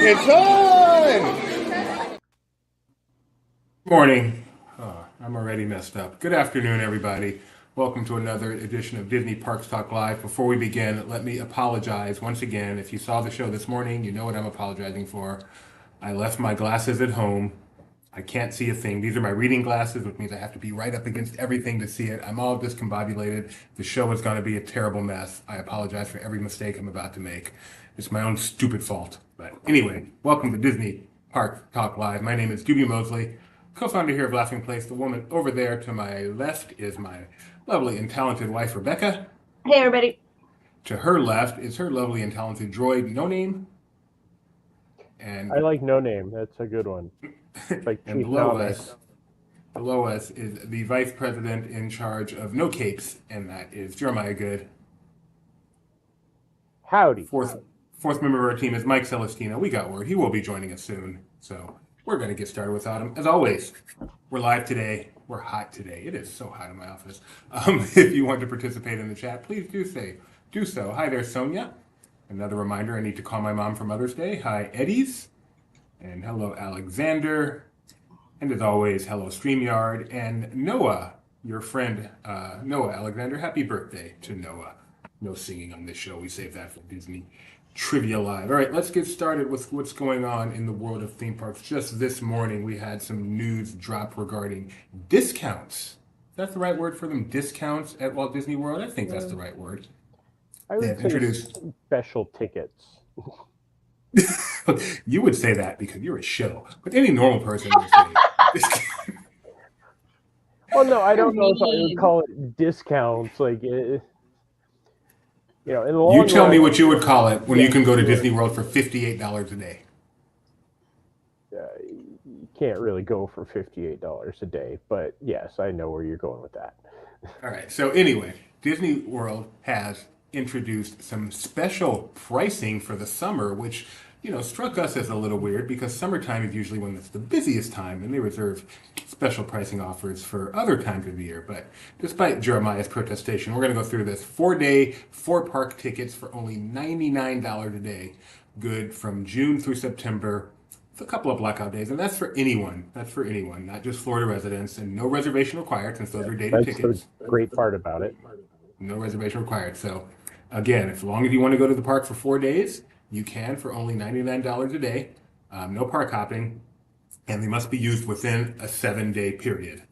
It's on! Morning. Oh, I'm already messed up. Good afternoon, everybody. Welcome to another edition of Disney Parks Talk Live. Before we begin, let me apologize once again. If you saw the show this morning, you know what I'm apologizing for. I left my glasses at home. I can't see a thing. These are my reading glasses, which means I have to be right up against everything to see it. I'm all discombobulated. The show is going to be a terrible mess. I apologize for every mistake I'm about to make. It's my own stupid fault. But anyway, welcome to Disney Park Talk Live. My name is Doobie Mosley, co-founder here of Laughing Place. The woman over there to my left is my lovely and talented wife, Rebecca. Hey, everybody. To her left is her lovely and talented droid, No Name. And I like No Name. That's a good one. Like and below us is the vice president in charge of No Capes, and that is Jeremiah Good. Howdy. Fourth member of our team is Mike Celestino. We got word. He will be joining us soon. So we're going to get started without him. As always, we're live today. We're hot today. It is so hot in my office. If you want to participate in the chat, please do so. Hi there, Sonia. Another reminder, I need to call my mom for Mother's Day. Hi, Eddies. And hello, Alexander. And as always, hello, StreamYard. And Noah, your friend, Noah Alexander. Happy birthday to Noah. No singing on this show. We save that for Disney Trivia Live. All right, let's get started with what's going on in the world of theme parks. Just this morning, we had some news drop regarding discounts. Is that the right word for them? Discounts at Walt Disney World? I think that's the right word. I would say introduced special tickets. You would say that because you're a show, but any normal person would say Well, no, I don't know if I would call it discounts. Like, in the long you tell me what you would call it when you can go to Disney World for $58 a day. You can't really go for $58 a day, but yes, I know where you're going with that. All right. So anyway, Disney World has introduced some special pricing for the summer, which struck us as a little weird because summertime is usually when it's the busiest time and they reserve special pricing offers for other times of the year. But despite Jeremiah's protestation, we're going to go through this 4-day, 4-park tickets for only $99 a day, good from June through September, with a couple of blackout days. And that's for anyone. That's for anyone, not just Florida residents, and no reservation required since those are dated tickets. That's the great part about it. No reservation required. So again, as long as you want to go to the park for 4 days, you can for only $99 a day, no park hopping, and they must be used within a 7-day period.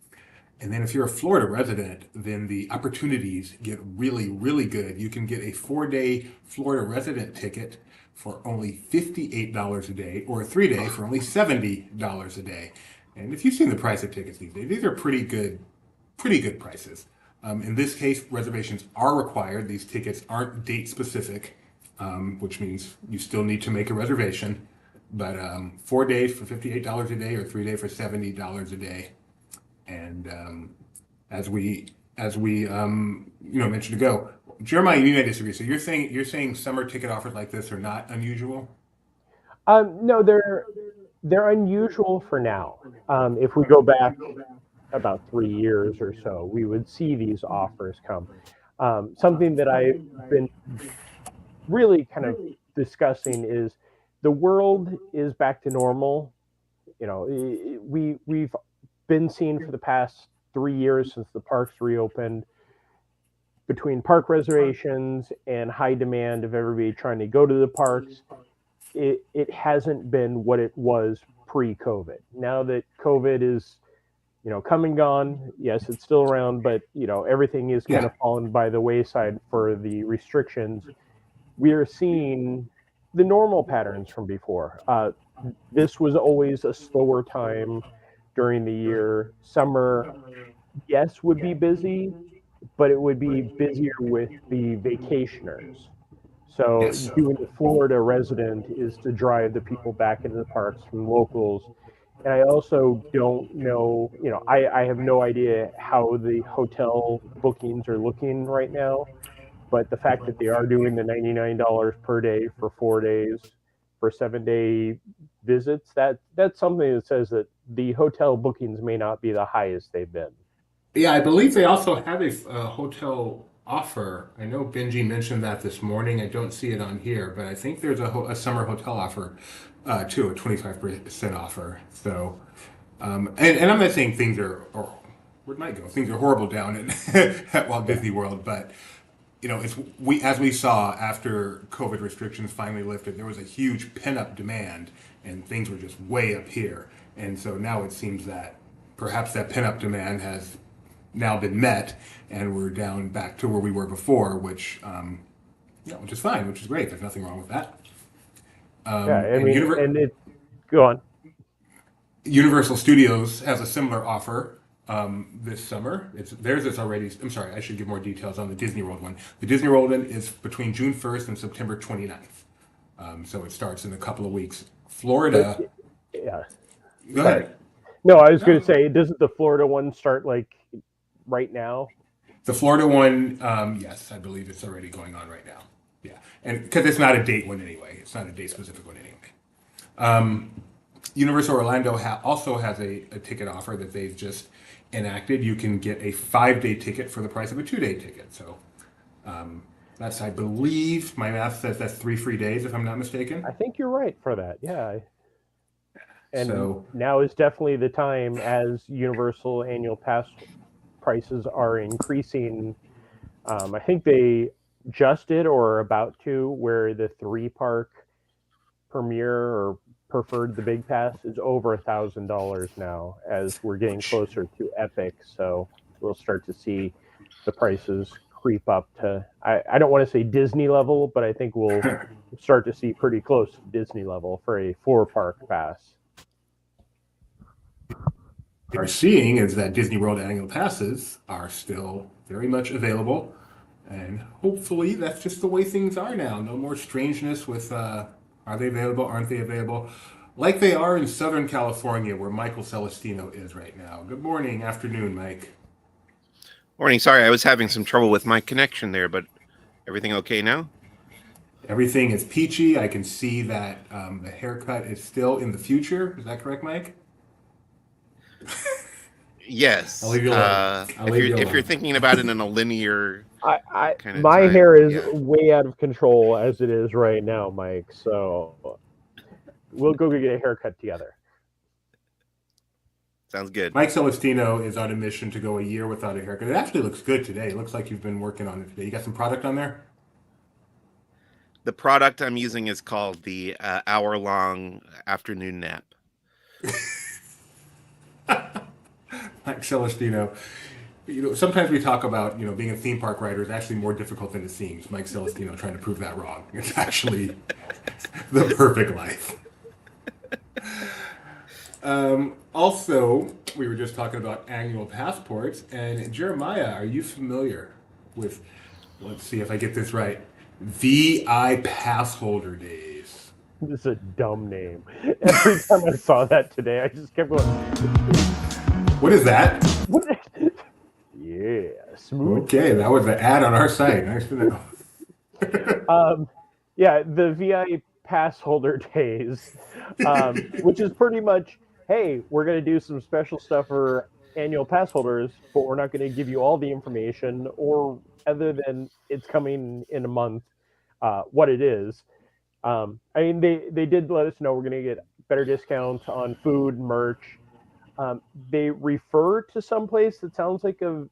And then if you're a Florida resident, then the opportunities get really, really good. You can get a 4-day Florida resident ticket for only $58 a day, or a 3-day for only $70 a day. And if you've seen the price of tickets these days, these are pretty good prices. In this case, reservations are required. These tickets aren't date specific, which means you still need to make a reservation. But 4 days for $58 a day, or 3 days for $70 a day. And as we mentioned ago, Jeremiah, you may disagree. So you're saying summer ticket offers like this are not unusual? No, they're unusual for now. If we go back about 3 years or so, we would see these offers come. Something that I've been really kind of discussing is the world is back to normal. We've been seeing for the past 3 years since the parks reopened, between park reservations and high demand of everybody trying to go to the parks, it hasn't been what it was pre-COVID. Now that COVID is come and gone. Yes, it's still around, but everything is kind of fallen by the wayside for the restrictions. We are seeing the normal patterns from before. This was always a slower time during the year. Summer, yes, would be busy, but it would be busier with the vacationers. So doing the Florida resident is to drive the people back into the parks from locals. And I also don't know, I have no idea how the hotel bookings are looking right now, but the fact that they are doing the $99 per day for 4 days for 7-day visits, that's something that says that the hotel bookings may not be the highest they've been. Yeah, I believe they also have a hotel offer. I know Benji mentioned that this morning. I don't see it on here, but I think there's a summer hotel offer to a 25% offer. So, and I'm not saying things are, or where might go, things are horrible down at Walt Yeah. Disney World, but it's we as we saw after COVID restrictions finally lifted, there was a huge pent up demand, and things were just way up here. And so now it seems that perhaps that pent up demand has now been met, and we're down back to where we were before, which is fine, which is great. There's nothing wrong with that. Yeah. I And mean, and it go on. Universal Studios has a similar offer this summer. Theirs is already. I'm sorry, I should give more details on the Disney World one. The Disney World one is between June 1st and September 29th. So it starts in a couple of weeks. But Florida. yeah, Go sorry. ahead. No, I was going to No, say, doesn't the Florida one start like right now? the Florida one. Yes, I believe it's already going on right now. Yeah, and because it's not a date one anyway. It's not a date specific one anyway. Universal Orlando also has a ticket offer that they've just enacted. You can get a 5-day ticket for the price of a 2-day ticket. So that's, I believe, my math says that's 3 free days, if I'm not mistaken. I think you're right for that. Yeah. And So now is definitely the time as Universal annual pass prices are increasing. I think they just did or are about to, where the 3 park premier or preferred the big pass is over $1,000 now as we're getting closer to Epic. So we'll start to see the prices creep up to, I don't want to say Disney level, but I think we'll start to see pretty close to Disney level for a 4 park pass. are seeing is that Disney World annual passes are still very much available. And hopefully that's just the way things are now. No more strangeness with are they available, aren't they available? Like they are in Southern California, where Michael Celestino is right now. Good morning, afternoon, Mike. Morning. Sorry, I was having some trouble with my connection there, but everything okay now? Everything is peachy. I can see that the haircut is still in the future. Is that correct, Mike? I'll Yes. leave you alone. I'll If leave you're you if you're alone. thinking about it in a linear kind of My time, hair is yeah, way out of control as it is right now, Mike. So we'll go get a haircut together. sounds good. Mike Celestino is on a mission to go a year without a haircut. It actually looks good today. It looks like you've been working on it today. You got some product on there? The product I'm using is called the hour-long afternoon nap. Mike Celestino. Sometimes we talk about, being a theme park writer is actually more difficult than it seems. Mike Celestino trying to prove that wrong. It's actually the perfect life. Also, we were just talking about annual passports, and Jeremiah, are you familiar with, let's see if I get this right, VI pass holder days? This is a dumb name. Every time I saw that today, I just kept going, What is that? what? Yeah, smooth. Okay, that was the ad on our site. Nice to know. Yeah, the VI pass holder days, which is pretty much, hey, we're going to do some special stuff for annual pass holders, but we're not going to give you all the information, or other than it's coming in a month, what it is. I mean, they did let us know we're going to get better discounts on food, merch. They refer to some place that sounds like a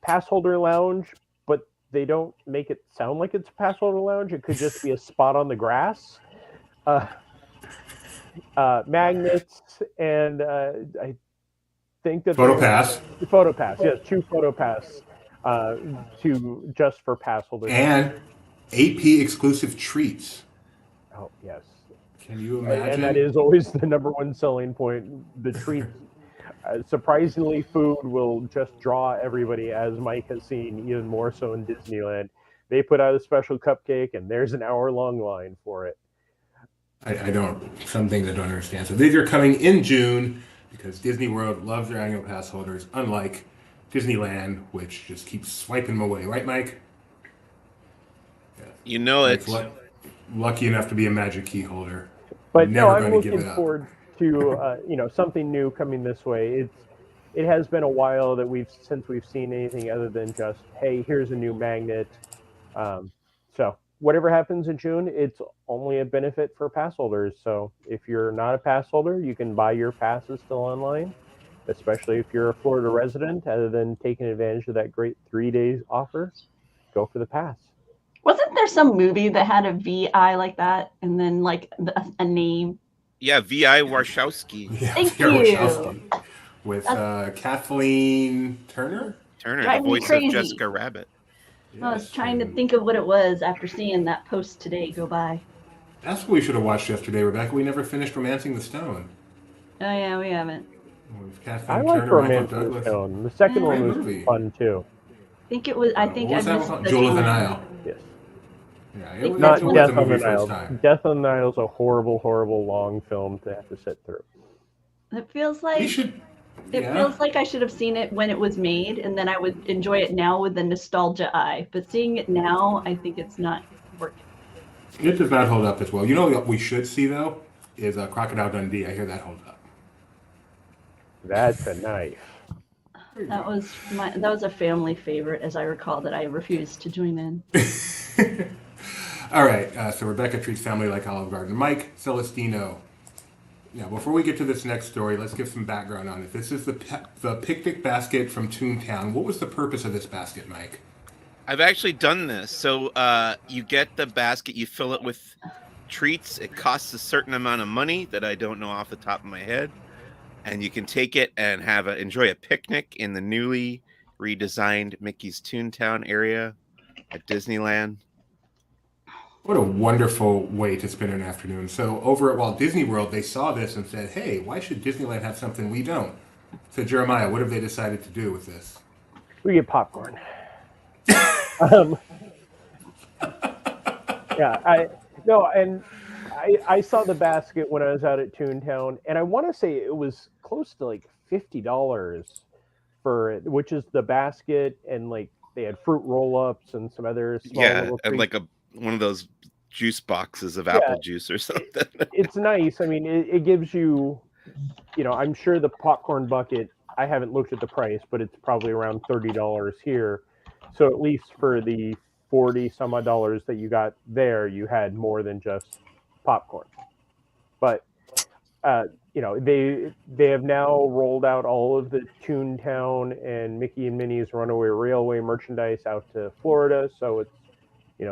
pass holder lounge, but they don't make it sound like it's a pass holder lounge. It could just be a spot on the grass. Magnets, and I think that Photo pass photo pass. Yes, 2 photo pass to just for pass holders. and AP exclusive treats. Oh yes, Can you and that imagine? is always the number one selling point. The treats. Surprisingly, food will just draw everybody, as Mike has seen, even more so in Disneyland. They put out a special cupcake, and there's an hour-long line for it. I don't. Some things I don't understand. So these are coming in June because Disney World loves their annual pass holders, unlike Disneyland, which just keeps swiping them away. Right, Mike? Yeah. You know Mike's it. lucky enough to be a Magic Key holder. But Never no, I'm going to give looking it up. forward to something new coming this way. It has been a while that we've seen anything other than just, hey, here's a new magnet. So whatever happens in June, it's only a benefit for pass holders. So if you're not a pass holder, you can buy your passes still online, especially if you're a Florida resident. Other than taking advantage of that great 3 days offer, go for the pass. Wasn't there some movie that had a VI like that, and then like a name? Yeah, V.I. Warshawski. Yeah, Thank Pierre you. Wachowski with Kathleen Turner. Turner, the Drive me voice of crazy. Jessica Rabbit. I was Yes, trying to and think of what it was after seeing that post today go by. that's what we should have watched yesterday, Rebecca. We never finished *Romancing the Stone* Oh yeah, we haven't. with I Kathleen like Turner, Michael Romancing the Douglas. Stone. The second Yeah. one Great was movie. fun too. I think it was. I think What I was that one missed called? the Jewel of the time. Nile. Yes. Yeah, think it Not was Death a on the movie for its Nile. time. Death on the Nile is a horrible, horrible long film to have to sit through. It feels We like should. it Yeah. feels like I should have seen it when it was made, and then I would enjoy it now with the nostalgia eye. But seeing it now, I think it's not working. It does not hold up as well. You know what we should see though is Crocodile Dundee. I hear that holds up. That's a knife. That was a family favorite, as I recall, that I refused to join in. All right. So Rebecca treats family like Olive Garden. Mike Celestino. Now, before we get to this next story, let's give some background on it. This is the picnic basket from Toontown. What was the purpose of this basket, Mike? I've actually done this. So you get the basket, you fill it with treats. It costs a certain amount of money that I don't know off the top of my head. And you can take it and enjoy a picnic in the newly redesigned Mickey's Toontown area at Disneyland. What a wonderful way to spend an afternoon. So over at Walt Disney World, they saw this and said, hey, why should Disneyland have something we don't? So Jeremiah, what have they decided to do with this? We get popcorn. Yeah, I saw the basket when I was out at Toontown, and I want to say it was close to like $50 for it, which is the basket, and like they had fruit roll-ups and some other small little and treats. like one of those juice boxes of apple juice or something. It's nice. I mean, it gives you, I'm sure the popcorn bucket, I haven't looked at the price, but it's probably around $30 here. So at least for the 40 some odd dollars that you got there, you had more than just popcorn. But they have now rolled out all of the Toontown and Mickey and Minnie's Runaway Railway merchandise out to Florida. So it's it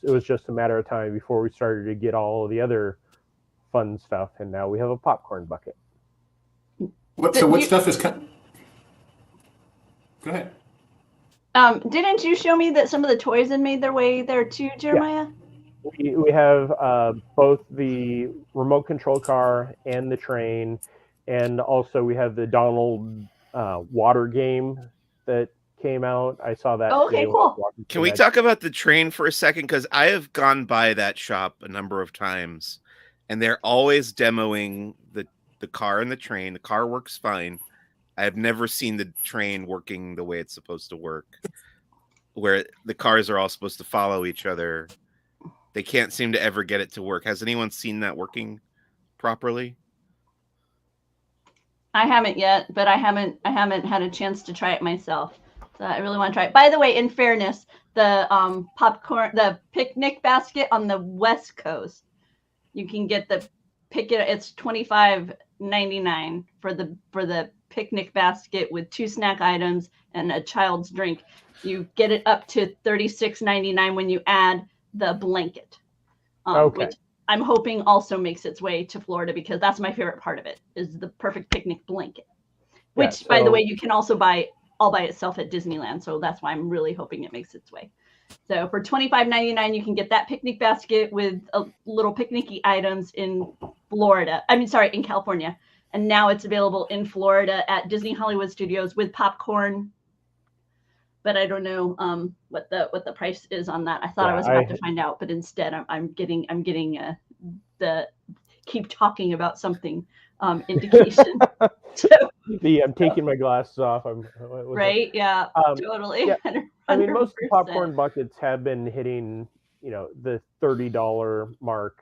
was just a matter of time before we started to get all of the other fun stuff, and now we have a popcorn bucket. What stuff is coming? Go ahead. Didn't you show me that some of the toys had made their way there too, Jeremiah? Yeah. We have both the remote control car and the train, and also we have the Donald water game that came out. I saw that. Oh, okay, cool. Can we talk about the train for a second? Because I have gone by that shop a number of times, and they're always demoing the car and the train. The car works fine. I have never seen the train working the way it's supposed to work, where the cars are all supposed to follow each other. They can't seem to ever get it to work. Has anyone seen that working properly? I haven't yet, but I haven't had a chance to try it myself. So I really want to try it. By the way, in fairness, the the picnic basket on the West Coast, you can get it's $25.99 for the picnic basket with 2 snack items and a child's drink. You get it up to $36.99 when you add the blanket, which I'm hoping also makes its way to Florida, because that's my favorite part of it, is the perfect picnic blanket, which, by the way, you can also buy all by itself at Disneyland. So that's why I'm really hoping it makes its way. So for $25.99, you can get that picnic basket with little picnicky items in in California. And now it's available in Florida at Disney Hollywood Studios with popcorn. But I don't know what the price is on that. I thought I was about to find out, but instead I'm getting the keep talking about something indication. I'm taking my glasses off. Right? Yeah, totally. Yeah. I mean, most popcorn buckets have been hitting, the $30 mark,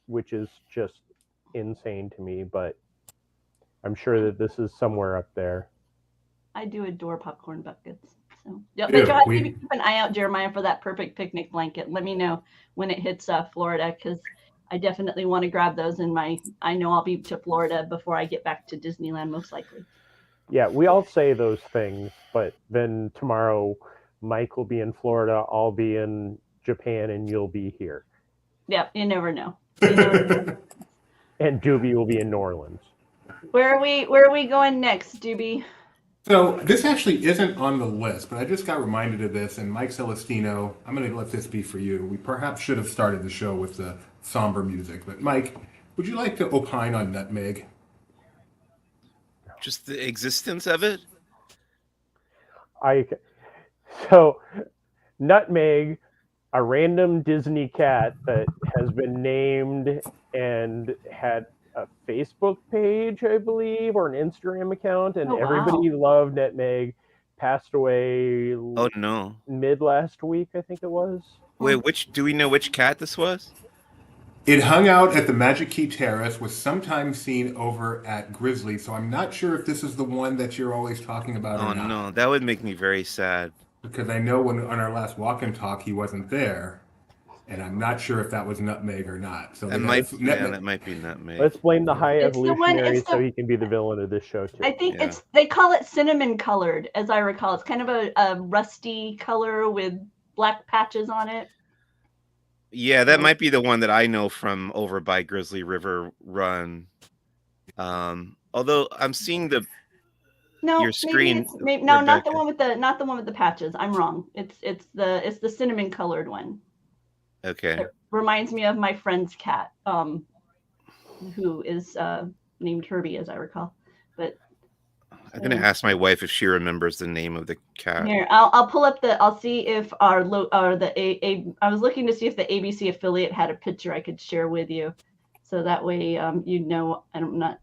which is just insane to me. But I'm sure that this is somewhere up there. I do adore popcorn buckets. So, yeah, Ew, but you'll have we- to keep an eye out, Jeremiah, for that perfect picnic blanket. Let me know when it hits Florida, because I definitely want to grab those in my. I know I'll be to Florida before I get back to Disneyland, most likely. Yeah, we all say those things, but then tomorrow Mike will be in Florida, I'll be in Japan, and you'll be here. Yeah, you never know. You never know. And Doobie will be in New Orleans. Where are we going next, Doobie? So this actually isn't on the list, but I just got reminded of this, and Mike Celestino, I'm going to let this be for you. We perhaps should have started the show with the somber music, but Mike, would you like to opine on Nutmeg? Just the existence of it. So Nutmeg, a random Disney cat that has been named and had a Facebook page, I believe, or an Instagram account, and Oh, wow. everybody loved Nutmeg, passed away Oh no! mid last week, I think it was. Wait, do we know which cat this was? It hung out at the Magic Key Terrace, was sometimes seen over at Grizzly, so I'm not sure if this is the one that you're always talking about Oh or not. no, that would make me very sad. Because I know when on our last walk and talk he wasn't there, and I'm not sure if that was Nutmeg or not. So That might be Nutmeg. Let's blame the High It's the one- Evolutionary it's the- so he can be the villain of this show too. I think Yeah. they call it cinnamon colored, as I recall. It's kind of a rusty color with black patches on it. Yeah, that might be the one that I know from over by Grizzly River Run. Although I'm seeing No, Your screen, not the Rebecca. one with the patches. I'm wrong. It's the cinnamon colored one. okay. It reminds me of my friend's cat, who is named Herbie, as I recall. But I'm gonna ask my wife if she remembers the name of the cat. here, I'll pull up I'll see if I was looking to see if the ABC affiliate had a picture I could share with you, so that way you know I'm not.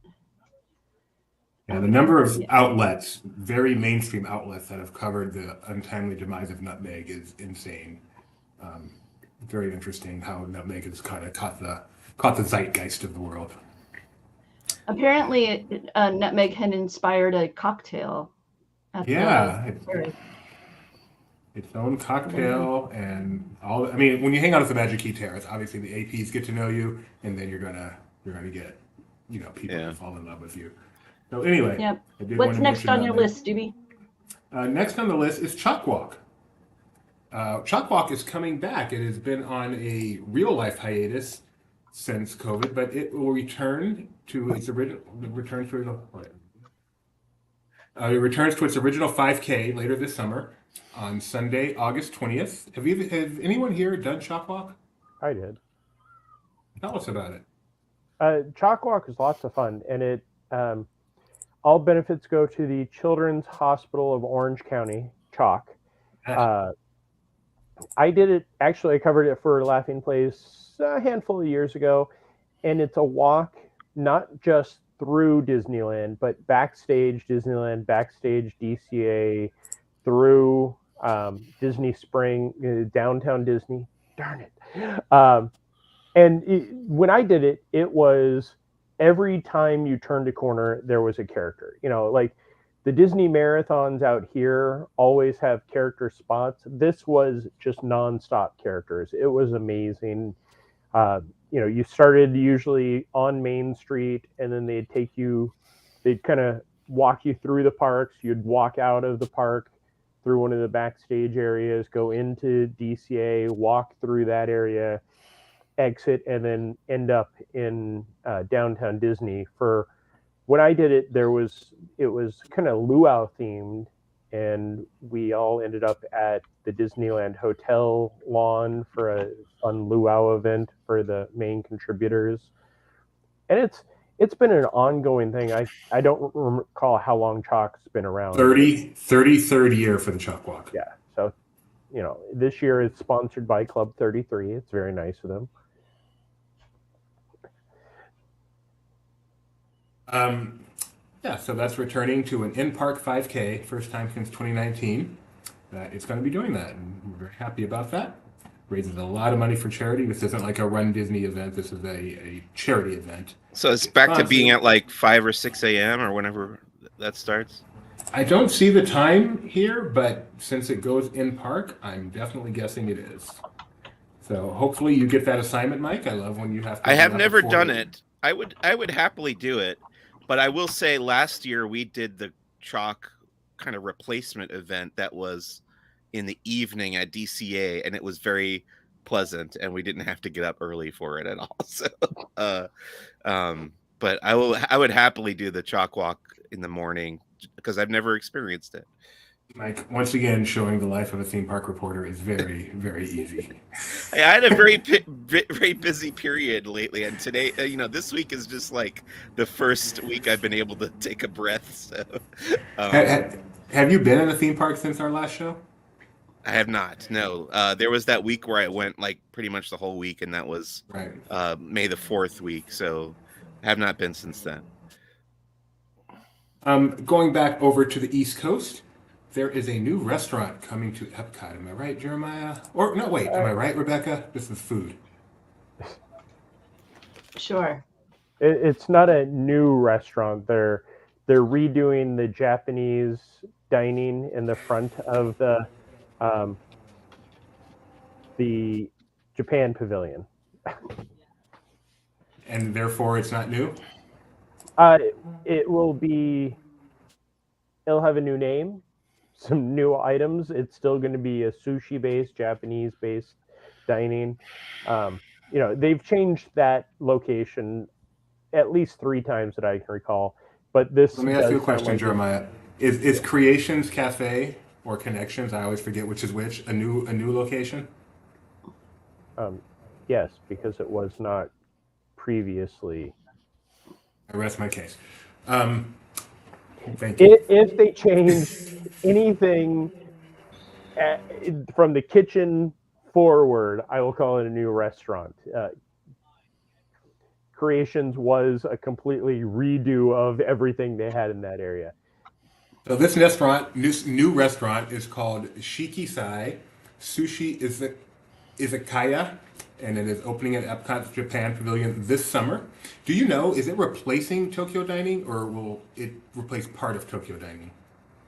Yeah, the number of outlets, very mainstream outlets that have covered the untimely demise of Nutmeg is insane. Very interesting how Nutmeg has kind of caught the zeitgeist of the world. Apparently, Nutmeg had inspired a cocktail. At Yeah, the- its own cocktail and all. I mean, when you hang out at the Magic Key Terrace, obviously the APs get to know you, and then you're gonna get, people Yeah. to fall in love with you. So anyway, Yep. I did What's want to next mention on your Nutmeg. list, Doobie? Next on the list is Chalk Walk. Chalk Walk is coming back. It has been on a real life hiatus since COVID, but it will return to its original. It returns to its original 5K later this summer on Sunday, August 20th. Have anyone here done Chalk Walk? I did. Tell us about it. Chalk Walk is lots of fun, and it all benefits go to the Children's Hospital of Orange County, Chalk. I did it, actually, I covered it for Laughing Place a handful of years ago, and it's a walk not just through Disneyland, but backstage Disneyland, backstage DCA, through Disney Spring, downtown Disney. Darn it. When I did it, it was every time you turned a corner, there was a character. Like the Disney marathons out here always have character spots. This was just nonstop characters. It was amazing. You started usually on Main Street, and then they'd kind of walk you through the parks. You'd walk out of the park through one of the backstage areas, go into DCA, walk through that area, exit, and then end up in downtown Disney. For when I did it, it was kind of luau themed, and we all ended up at the Disneyland Hotel lawn for a fun luau event for the main contributors. And it's been an ongoing thing. I don't recall how long Chalk's been around. 33rd year for the Chalk Walk. Yeah. So, this year it's sponsored by Club 33. It's very nice of them. So that's returning to an in-park 5K, first time since 2019. It's going to be doing that, and we're very happy about that. Raises a lot of money for charity. This isn't like a Run Disney event. This is a charity event. So it's back to being at like 5 or 6 a.m. or whenever that starts. I don't see the time here, but since it goes in park, I'm definitely guessing it is. So hopefully you get that assignment, Mike. I love when you have to I do have that never before. done it. I would happily do it, but I will say last year we did the chalk kind of replacement event that was in the evening at DCA, and it was very pleasant, and we didn't have to get up early for it at all. So, uh, but I would happily do the chalk walk in the morning because I've never experienced it. Mike, once again, showing the life of a theme park reporter is very, very easy. I had a very busy period lately, and today, this week is just like the first week I've been able to take a breath. So, Have you been in a theme park since our last show? I have not. No, there was that week where I went like pretty much the whole week, and that was Right. May the 4th week. So, I have not been since then. Going back over to the East Coast, there is a new restaurant coming to Epcot. Am I right, Jeremiah? Or no, wait, am I right, Rebecca? This is food. Sure. It's not a new restaurant. They're redoing the Japanese dining in the front of the Japan Pavilion. And therefore it's not new? It will be. It'll have a new name, some new items. It's still going to be a sushi-based, Japanese-based dining. They've changed that location at least 3 times that I can recall. But this. Let me ask you a does sound question, like Jeremiah. Is Creations Cafe or Connections, I always forget which is which, a new location? Yes, because it was not previously. I rest my case. Thank you. If they change anything from the kitchen forward, I will call it a new restaurant. Creations was a completely redo of everything they had in that area. So this new restaurant is called Shikisai Sushi Izakaya, and it is opening at Epcot's Japan Pavilion this summer. Do you know, is it replacing Tokyo Dining, or will it replace part of Tokyo Dining?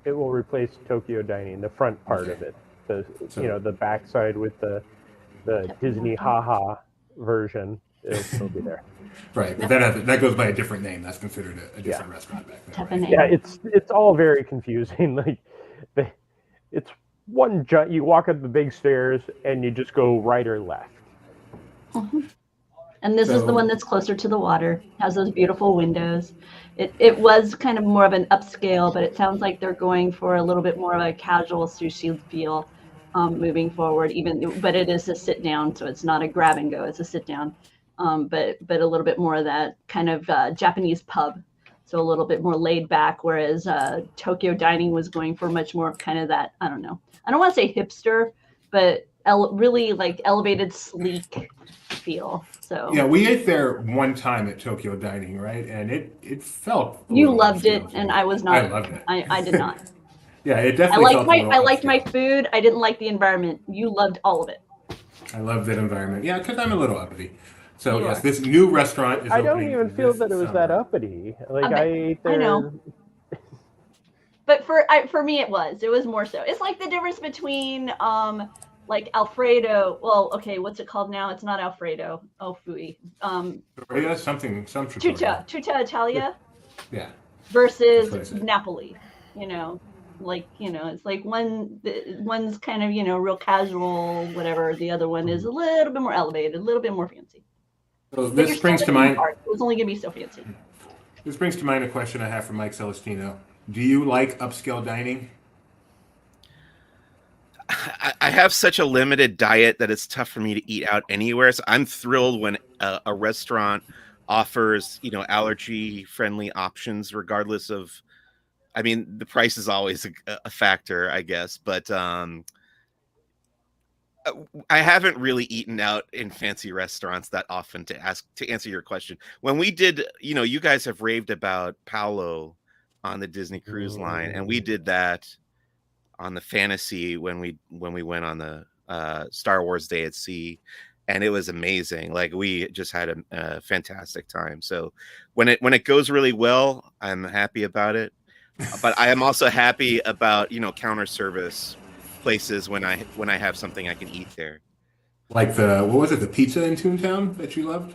It will replace Tokyo Dining, the front part of it. The backside with the Disney haha version. It'll still be there. Right, but that goes by a different name. That's considered a different restaurant back then. Right? Yeah, it's all very confusing. It's one you walk up the big stairs and you just go right or left. Mm-hmm. And this is the one that's closer to the water, has those beautiful windows. It was kind of more of an upscale, but it sounds like they're going for a little bit more of a casual sushi feel moving forward. But it is a sit down, so it's not a grab and go; it's a sit down. But a little bit more of that kind of Japanese pub, so a little bit more laid back. Whereas Tokyo Dining was going for much more kind of that, I don't want to say hipster, but really like elevated, sleek feel. So yeah, we ate there one time at Tokyo Dining, right? And it felt. You loved it, and I was not. I loved it. I did not. Yeah, it definitely. I liked my food. I didn't like the environment. You loved all of it. I love that environment. Yeah, because I'm a little uppity. So yes, this new restaurant is. I don't even feel that it was that uppity. Like I ate there. I know. But for me, it was more so. It's like the difference between like Alfredo. Well, okay, what's it called now? It's not Alfredo. Oh, fooey. Some Tutta Italia. Yeah. Versus Napoli. It's like one's kind of real casual, whatever. The other one is a little bit more elevated, a little bit more fancy. So this brings to mind. It was only gonna be so fancy. This brings to mind a question I have for Mike Celestino. Do you like upscale dining? I have such a limited diet that it's tough for me to eat out anywhere. So I'm thrilled when a restaurant offers, allergy-friendly options, regardless of. I mean, the price is always a factor, I guess, but I haven't really eaten out in fancy restaurants that often to answer your question. When we did, you guys have raved about Paolo on the Disney Cruise Line, and we did that on the Fantasy when we went on the Star Wars Day at Sea, and it was amazing. Like, we just had a fantastic time. So when it goes really well, I'm happy about it. But I am also happy about counter service places when I have something I can eat there. Like what was it, the pizza in Toontown that you loved?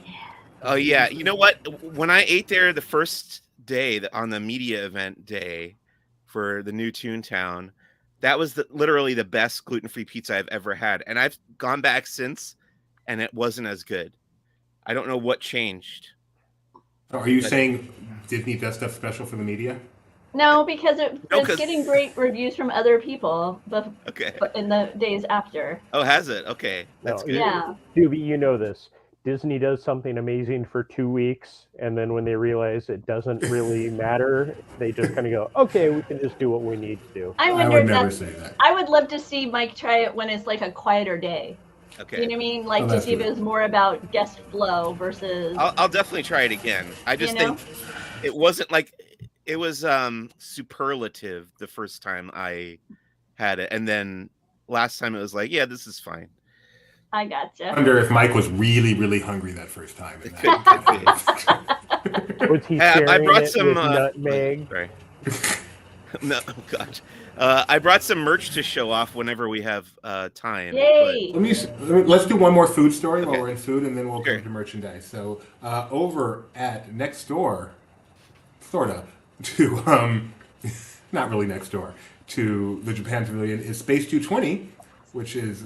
Oh yeah, you know what? When I ate there the first day on the media event day for the new Toontown, that was literally the best gluten-free pizza I've ever had, and I've gone back since, and it wasn't as good. I don't know what changed. Are you saying Disney does stuff special for the media? No, because No, it's getting great reviews from other people, but Okay. in the days after. Oh, has it? Okay, that's No, good. Yeah. Doobie, you know this. Disney does something amazing for 2 weeks, and then when they realize it doesn't really matter, they just kind of go, "Okay, we can just do what we need to do." I I wonder would if never that's. say that. I would love to see Mike try it when it's like a quieter day. Okay. You know what I mean? Like Oh, to that's see if good. it was more about guest flow versus. I'll definitely try it again. I just think it wasn't like it was superlative the first time I had it, and then last time it was like, yeah, this is fine. I gotcha. I wonder if Mike was really, really hungry that first time. And Was he I sharing brought it some with nutmeg? Sorry. No, God. I brought some merch to show off whenever we have time. Yay! Let's do one more food story while Okay. we're in food, and then we'll Sure. come to merchandise. So over at next door, sort of, to not really next door, to the Japan Pavilion is Space 220, which is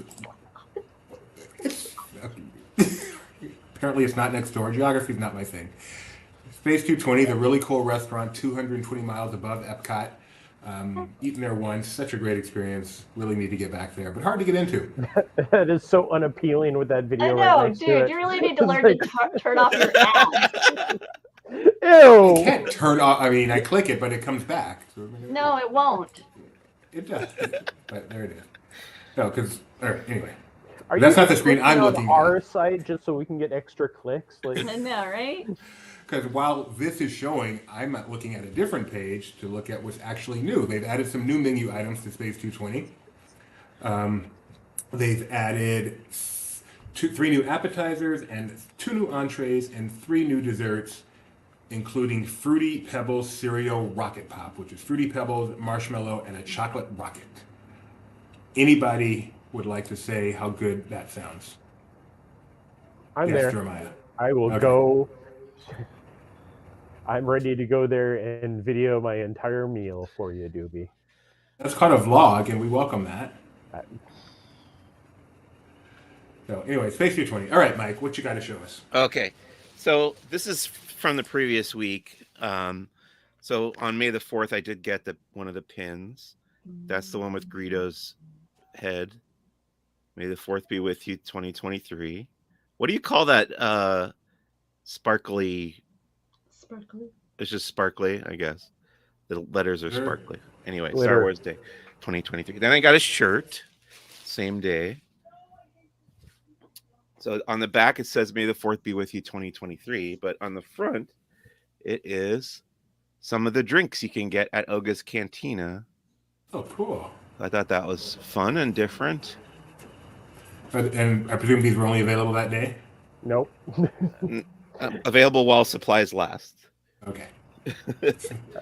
apparently it's not next door. Geography is not my thing. Space 220, the really cool restaurant, 220 miles above Epcot. Eaten there once, such a great experience. Really need to get back there, but hard to get into. That is so unappealing with that video I right know, next to dude. it. You really need to learn It's to turn off your ads. I Ew! can't turn off. I mean, I click it, but it comes back. So No, it won't. it does. But there it is. No, because anyway, Are that's you not the screen I'm on looking our at. site just so we can get extra clicks? Like, I know, right? Because while this is showing, I'm looking at a different page to look at what's actually new. They've added some new menu items to Space 220. They've added 3 new appetizers and 2 new entrees and 3 new desserts, including Fruity Pebbles Cereal Rocket Pop, which is Fruity Pebbles, marshmallow, and a chocolate rocket. Anybody would like to say how good that sounds? I'm Yes, there. Jeremiah. I will Okay. go. I'm ready to go there and video my entire meal for you, Doobie. That's called a vlog, and we welcome that. Uh, So anyway, Space 220. All right, Mike, what you got to show us? Okay, so this is from the previous week. So on May the 4th, I did get one of the pins. That's the one with Greedo's head. May the 4th be with you, 2023. What do you call that? Sparkly. Sparkly. It's just sparkly, I guess. The letters are Sure. sparkly. Anyway, Glitter. Star Wars Day, 2023. Then I got a shirt, same day. So on the back it says May the 4th be with you 2023, but on the front it is some of the drinks you can get at Oga's Cantina. Oh, cool. I thought that was fun and different. And I presume these were only available that day? Nope. Available while supplies last. Okay.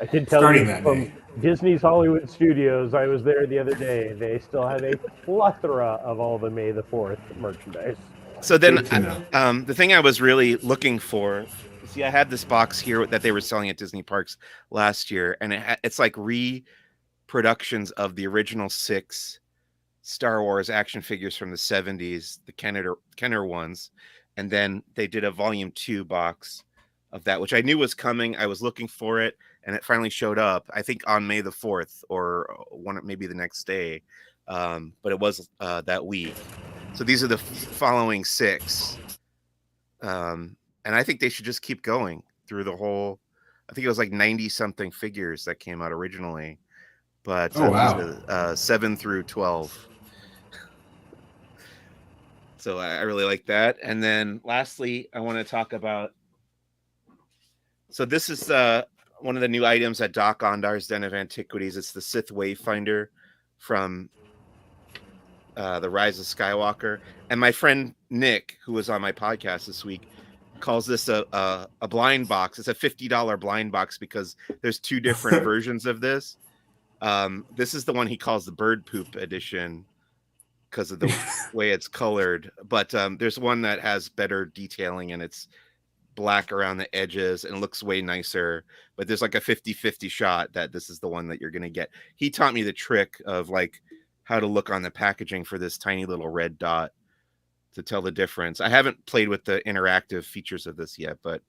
I can tell Starting you that from day. Disney's Hollywood Studios, I was there the other day. They still have a plethora of all the May the 4th merchandise. So then Good to know. the thing I was really looking for, see, I had this box here that they were selling at Disney parks last year, and it's like reproductions of the original 6 Star Wars action figures from the 70s, the Kenner ones, and then they did a volume 2 box of that, which I knew was coming. I was looking for it, and it finally showed up, I think on May the 4th or maybe the next day, but it was that week. So these are the following 6, and I think they should just keep going through the whole. I think it was like 90 something figures that came out originally, but Oh, wow. these are, 7 through 12. So I really like that. And then lastly, I want to talk about. So this is one of the new items at Doc Ondar's Den of Antiquities. It's the Sith Wayfinder from The Rise of Skywalker. And my friend Nick, who was on my podcast this week, calls this a blind box. It's a $50 blind box because there's two different versions of this. This is the one he calls the bird poop edition because of the way it's colored. But there's one that has better detailing and it's black around the edges and looks way nicer. But there's like a 50-50 shot that this is the one that you're going to get. He taught me the trick of like how to look on the packaging for this tiny little red dot to tell the difference. I haven't played with the interactive features of this yet, but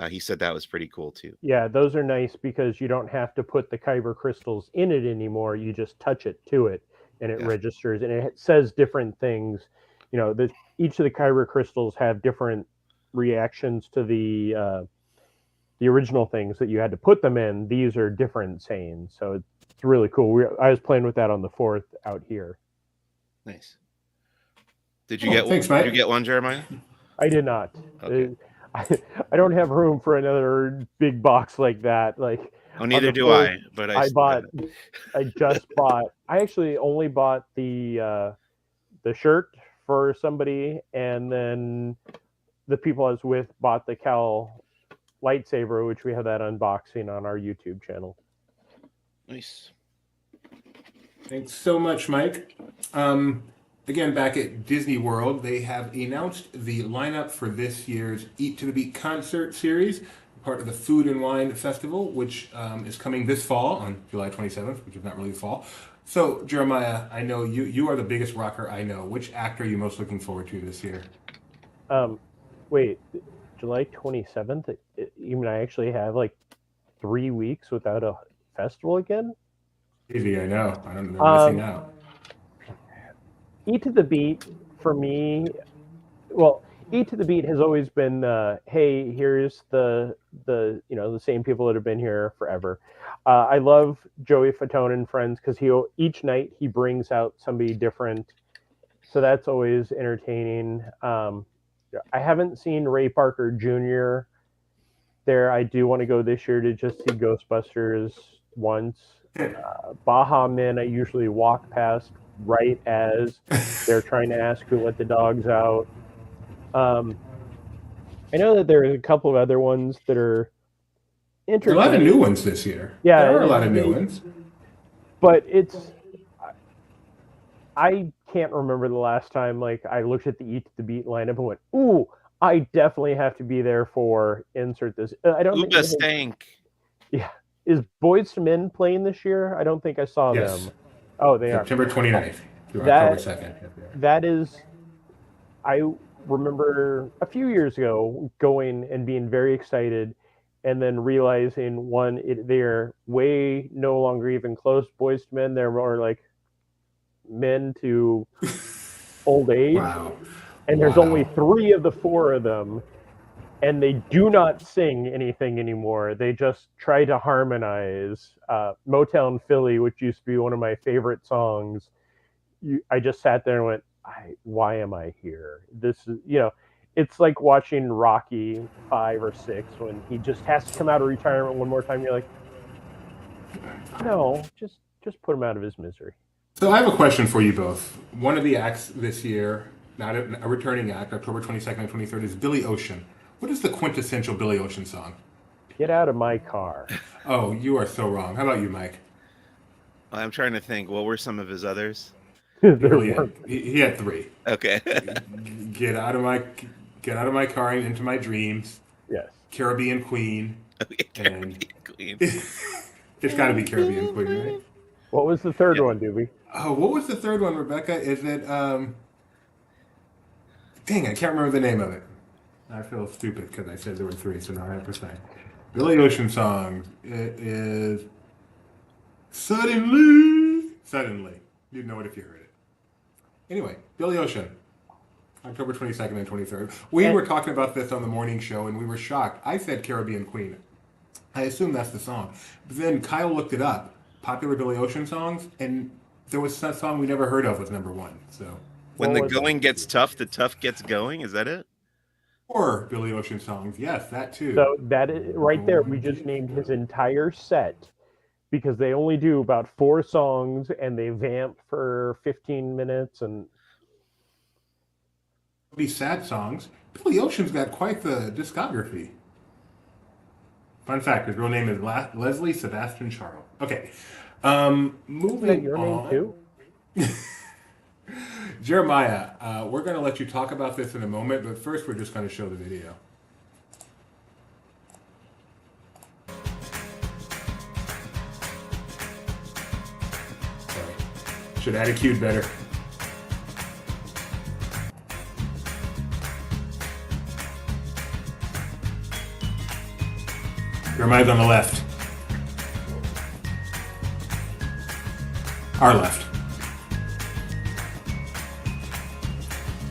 he said that was pretty cool too. Yeah, those are nice because you don't have to put the kyber crystals in it anymore. You just touch it to it and it registers and it says different things. You know, each of the kyber crystals have different reactions to the original things that you had to put them in. These are different sayings. So it's really cool. I was playing with that on the 4th out here. Nice. Did you get one? Did you get one, Jeremiah? I did not. Okay. I don't have room for another big box like that. Like, oh, neither do I. But I just bought. I actually only bought the shirt for somebody, and then the people I was with bought the Cal lightsaber, which we have that unboxing on our YouTube channel. Nice. Thanks so much, Mike. Again, back at Disney World, they have announced the lineup for this year's Eat to the Beat concert series, part of the Food and Wine Festival, which is coming this fall on July 27th, which is not really fall. So, Jeremiah, I know you are the biggest rocker I know. Which act are you most looking forward to this year? Wait, July 27th? You mean I actually have like 3 weeks without a festival again? Easy, I know. I don't know. They're missing out. Eat to the Beat for me. Well, Eat to the Beat has always been, hey, here's the same people that have been here forever. I love Joey Fatone and Friends because each night he brings out somebody different, so that's always entertaining. I haven't seen Ray Parker Jr. there. I do want to go this year to just see Ghostbusters once. Baha Men I usually walk past right as they're trying to ask who let the dogs out. I know that there are a couple of other ones that are interesting. There are a lot of new ones this year. Yeah, there are a lot of new ones. But I can't remember the last time like I looked at the Eat to the Beat lineup and went, "Ooh, I definitely have to be there for insert this." I don't think stank. Yeah, is Boyz II Men playing this year? I don't think I saw them. Oh, they September are. 29th through October 2nd. That is, I remember a few years ago going and being very excited and then realizing, one, they're way no longer even close Boyz II Men. They're more like men to old age. Wow. And there's only 3 of the 4 of them. And they do not sing anything anymore. They just try to harmonize. Motown Philly, which used to be one of my favorite songs, I just sat there and went, why am I here? This is, it's like watching Rocky 5 or 6 when he just has to come out of retirement one more time. You're like, no, just put him out of his misery. So I have a question for you both. One of the acts this year, not a returning act, October 22nd and 23rd, is Billy Ocean. What is the quintessential Billy Ocean song? Get out of my car. Oh, you are so wrong. How about you, Mike? I'm trying to think. What were some of his others? He had 3. Okay. Get out of my car and into my dreams. Yes. Caribbean Queen. Caribbean Queen. It's got to be Caribbean Queen, right? What was the third one, Doobie? Oh, what was the third one, Rebecca? Is it? Dang, I can't remember the name of it. I feel stupid because I said there were 3, so now I have to say. Billy Ocean song. It is Suddenly. You'd know it if you heard it. Anyway, Billy Ocean. October 22nd and 23rd. We were talking about this on the morning show, and we were shocked. I said Caribbean Queen. I assume that's the song. But then Kyle looked it up. Popular Billy Ocean songs, and there was a song we never heard of was number 1. So when the going gets tough, the tough gets going. Is that it? Or Billy Ocean songs. Yes, that too. So that is right there. We just named his entire set because they only do about 4 songs and they vamp for 15 minutes and these sad songs. Billy Ocean's got quite the discography. Fun fact: his real name is Leslie Sebastian Charles. Okay, Isn't that moving your name on. too? Jeremiah, we're going to let you talk about this in a moment, but first we're just going to show the video. Sorry. Should add a cue better. Jeremiah's on the left. Our left.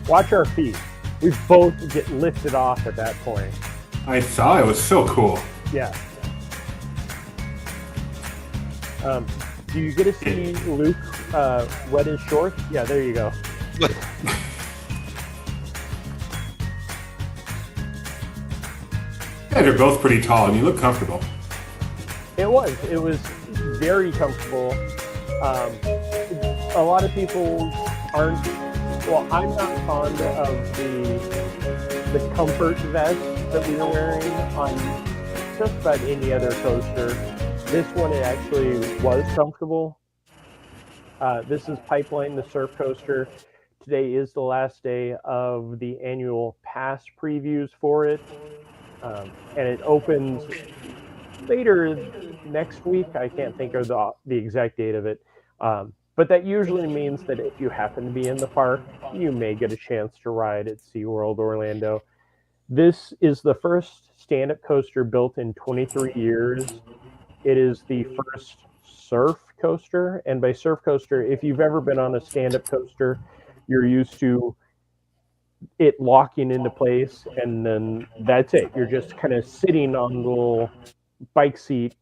Watch our feet. We both get lifted off at that point. I saw it was so cool. Yeah. Do you get to see Luke wet his shorts? Yeah, there you go. Yeah, they're both pretty tall, and you look comfortable. It was very comfortable. A lot of people aren't. Well, I'm not fond of the comfort vest that we were wearing on just about any other coaster. This one, it actually was comfortable. This is Pipeline, the surf coaster. Today is the last day of the annual pass previews for it. And it opens later next week. I can't think of the exact date of it. But that usually means that if you happen to be in the park, you may get a chance to ride at SeaWorld Orlando. This is the first stand-up coaster built in 23 years. It is the first surf coaster. And by surf coaster, if you've ever been on a stand-up coaster, you're used to it locking into place, and then that's it. You're just kind of sitting on the little bike seat,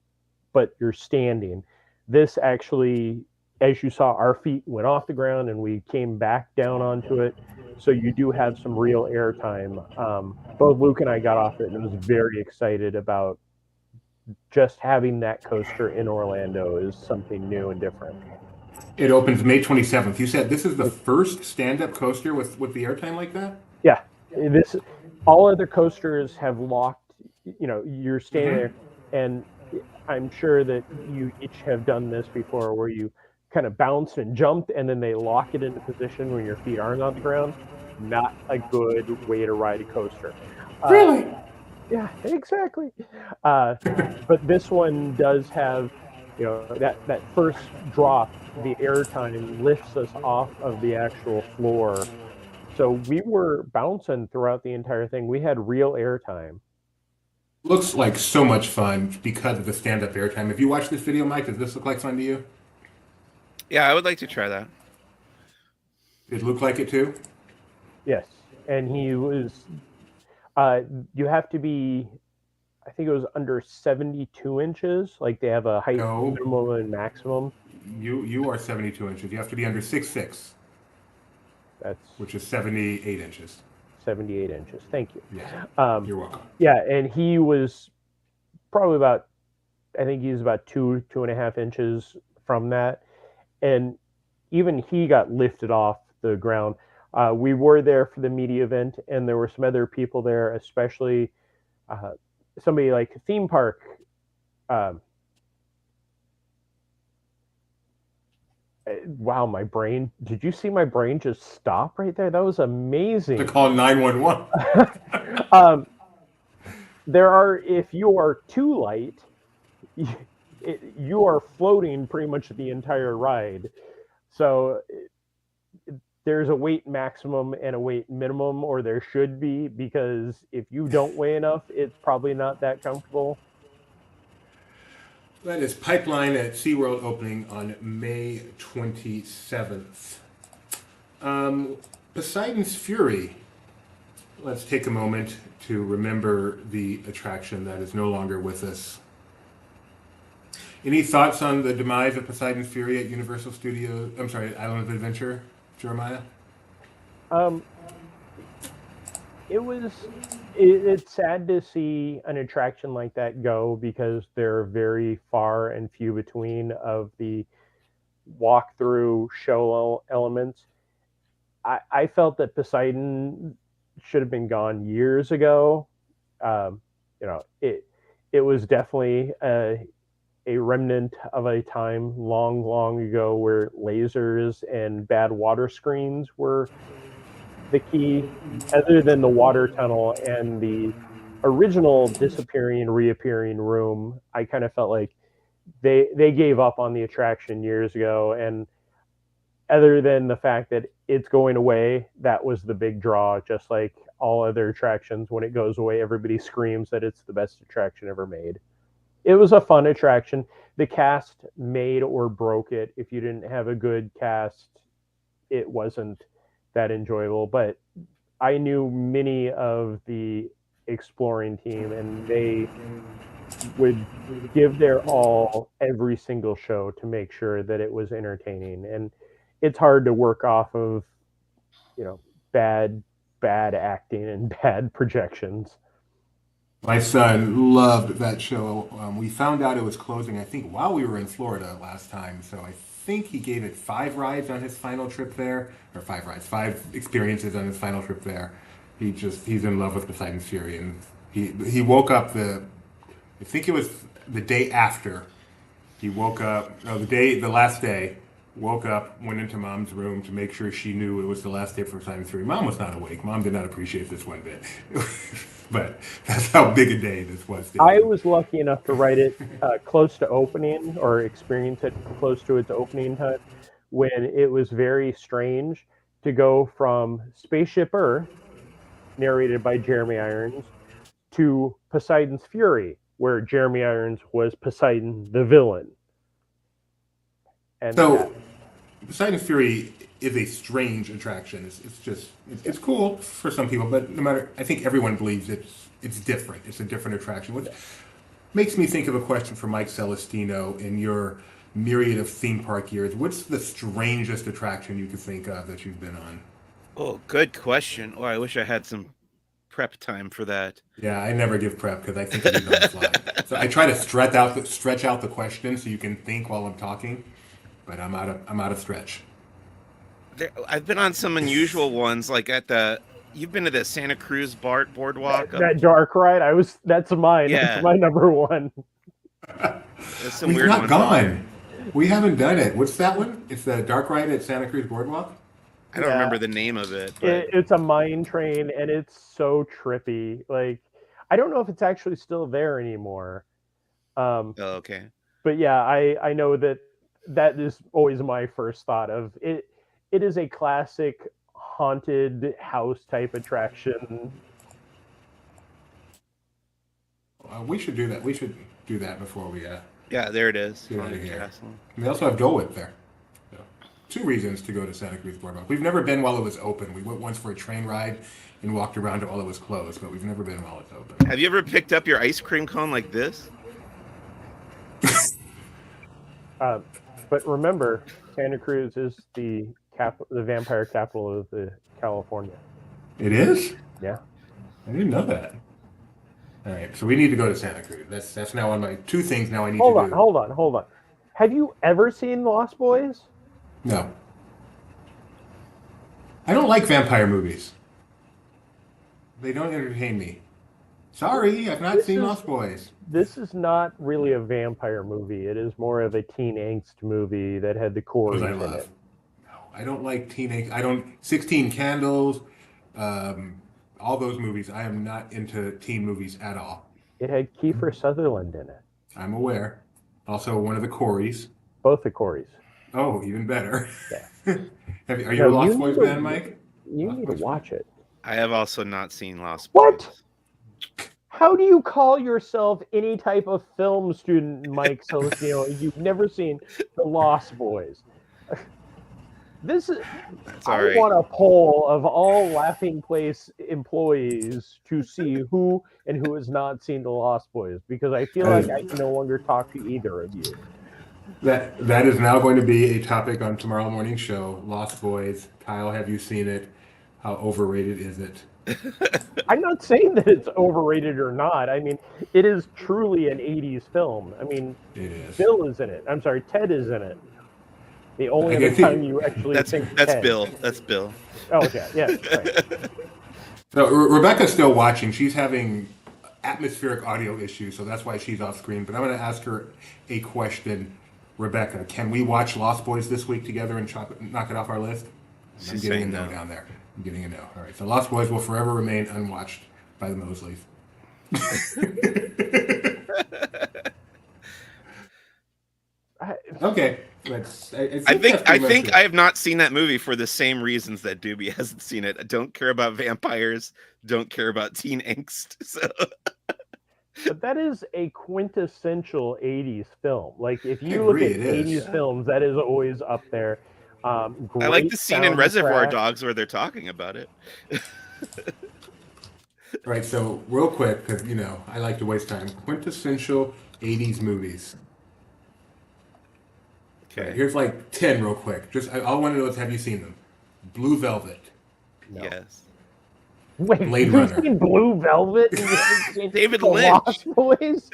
but you're standing. This actually, as you saw, our feet went off the ground and we came back down onto it. So you do have some real air time. Both Luke and I got off it and was very excited about just having that coaster in Orlando is something new and different. It opens May 27th. You said this is the first stand-up coaster with the airtime like that? Yeah. All other coasters have locked, you're standing there, and I'm sure that you each have done this before where you kind of bounced and jumped and then they lock it into position when your feet aren't on the ground. Not a good way to ride a coaster. Really? Yeah, exactly. But this one does have, that first drop, the airtime lifts us off of the actual floor. So we were bouncing throughout the entire thing. We had real airtime. Looks like so much fun because of the stand-up airtime. If you watch this video, Mike, does this look like fun to you? Yeah, I would like to try that. It looked like it too? Yes. And he was, you have to be, I think it was under 72 inches. Like they have a height minimum and maximum. You are 72 inches. You have to be under 6'6". Which is 78 inches. 78 inches. Thank you. Yeah. You're welcome. Yeah, and he was probably about, I think he's about 2.5 inches from that. And even he got lifted off the ground. We were there for the media event, and there were some other people there, especially somebody like a theme park. Wow, my brain. Did you see my brain just stop right there? That was amazing. To call 911. There are, if you are too light, you are floating pretty much the entire ride. So there's a weight maximum and a weight minimum, or there should be, because if you don't weigh enough, it's probably not that comfortable. That is Pipeline at SeaWorld opening on May 27th. Poseidons Fury. Let's take a moment to remember the attraction that is no longer with us. Any thoughts on the demise of Poseidon's Fury at Universal Studios? I'm sorry, Island of Adventure, Jeremiah? It's sad to see an attraction like that go because they're very far and few between of the walkthrough show elements. I felt that Poseidon should have been gone years ago. You know, it was definitely a remnant of a time long, long ago where lasers and bad water screens were the key, other than the water tunnel and the original disappearing, reappearing room. I kind of felt like they gave up on the attraction years ago, and other than the fact that it's going away, that was the big draw. Just like all other attractions, when it goes away, everybody screams that it's the best attraction ever made. It was a fun attraction. The cast made or broke it. If you didn't have a good cast, it wasn't that enjoyable. But I knew many of the exploring team, and they would give their all every single show to make sure that it was entertaining. And it's hard to work off of, you know, bad acting and bad projections. My son loved that show. We found out it was closing, I think, while we were in Florida last time. So I think he gave it 5 rides on his final trip there, or 5 experiences on his final trip there. He's in love with Poseidon's Fury, and he woke up I think it was the day after. He woke up, no, the last day, woke up, went into mom's room to make sure she knew it was the last day for Poseidon's Fury. Mom was not awake. Mom did not appreciate this one bit. But that's how big a day this was. I was lucky enough to write it close to opening, or experience it close to its opening time, when it was very strange to go from Spaceship Earth, narrated by Jeremy Irons, to Poseidon's Fury, where Jeremy Irons was Poseidon the villain. And So Poseidon's Fury is a strange attraction. It's cool for some people, but no matter, I think everyone believes it's different. It's a different attraction, which makes me think of a question for Mike Celestino. In your myriad of theme park years, what's the strangest attraction you could think of that you've been on? Oh, good question. Oh, I wish I had some prep time for that. Yeah, I never give prep because I think of these on the fly. So I try to stretch out the question so you can think while I'm talking, but I'm out of stretch. I've been on some unusual ones, like you've been to the Santa Cruz boardwalk. that dark ride, that's mine. Yeah. That's my number one. There's some We've weird not ones. gone. We haven't done it. What's that one? It's the dark ride at Santa Cruz Boardwalk. I don't Yeah. remember the name of it. But It's a mine train, and it's so trippy. Like, I don't know if it's actually still there anymore. oh, okay. But yeah, I know that is always my first thought of it. It is a classic haunted house type attraction. We should do that. We should do that before we Yeah, there it is. get out of Haunted here. Castle. We also have Dole Whip there. So, 2 reasons to go to Santa Cruz Boardwalk. We've never been while it was open. We went once for a train ride and walked around it while it was closed, but we've never been while it's open. Have you ever picked up your ice cream cone like this? But remember, Santa Cruz is the vampire capital of California. It is? Yeah. I didn't know that. All right, so we need to go to Santa Cruz. That's now on my 2 things now I need Hold to on, do. hold on. Have you ever seen Lost Boys? No. I don't like vampire movies. They don't entertain me. Sorry, I've not seen Lost Boys. This is not really a vampire movie. It is more of a teen angst movie that had the core Those I in love. it. No, I don't like teenage. 16 Candles, all those movies. I am not into teen movies at all. It had Kiefer Sutherland in it. I'm aware. Also, one of the Coreys. Both the Coreys. Oh, even better. Yeah. Are you No, a Lost you Boys need to- fan, Mike? You Lost need to Boys watch it. I have also not seen Lost What? Boys. How do you call yourself any type of film student, Mike Celestino, if you've never seen The Lost Boys? This is. That's I all right. want a poll of all Laughing Place employees to see who and who has not seen The Lost Boys, because I feel like I can no longer talk to either of you. That is now going to be a topic on tomorrow morning's show. Lost Boys. Kyle, have you seen it? How overrated is it? I'm not saying that it's overrated or not. I mean, it is truly an 80s film. I mean, It is. Bill is in it. I'm sorry, Ted is in it. The only I other think- time you actually That's think that's Ted. Bill. That's Bill. Oh, okay. Yeah. Right. So Rebecca's still watching. She's having atmospheric audio issues, so that's why she's off screen. But I'm going to ask her a question. Rebecca, can we watch Lost Boys this week together and knock it off our list? I'm She's getting a saying no no. down there. I'm getting a no. All right, so Lost Boys will forever remain unwatched by the Mosleys. Okay, I think I have not seen that movie for the same reasons that Doobie hasn't seen it. I don't care about vampires, don't care about teen angst. So But that is a quintessential 80s film. Like, if you I look agree, at it is. 80s films, that is always up there. I Great like the scene in Reservoir soundtrack. Dogs where they're talking about it. All right, so real quick, because I like to waste time. Quintessential '80s movies. Okay. Right, here's like 10 real quick. Just all I want to know is, have you seen them? Blue Velvet, No. Yes. Wait, Blade you've Runner. seen Blue Velvet? And you haven't seen David The Lynch. Lost Boys?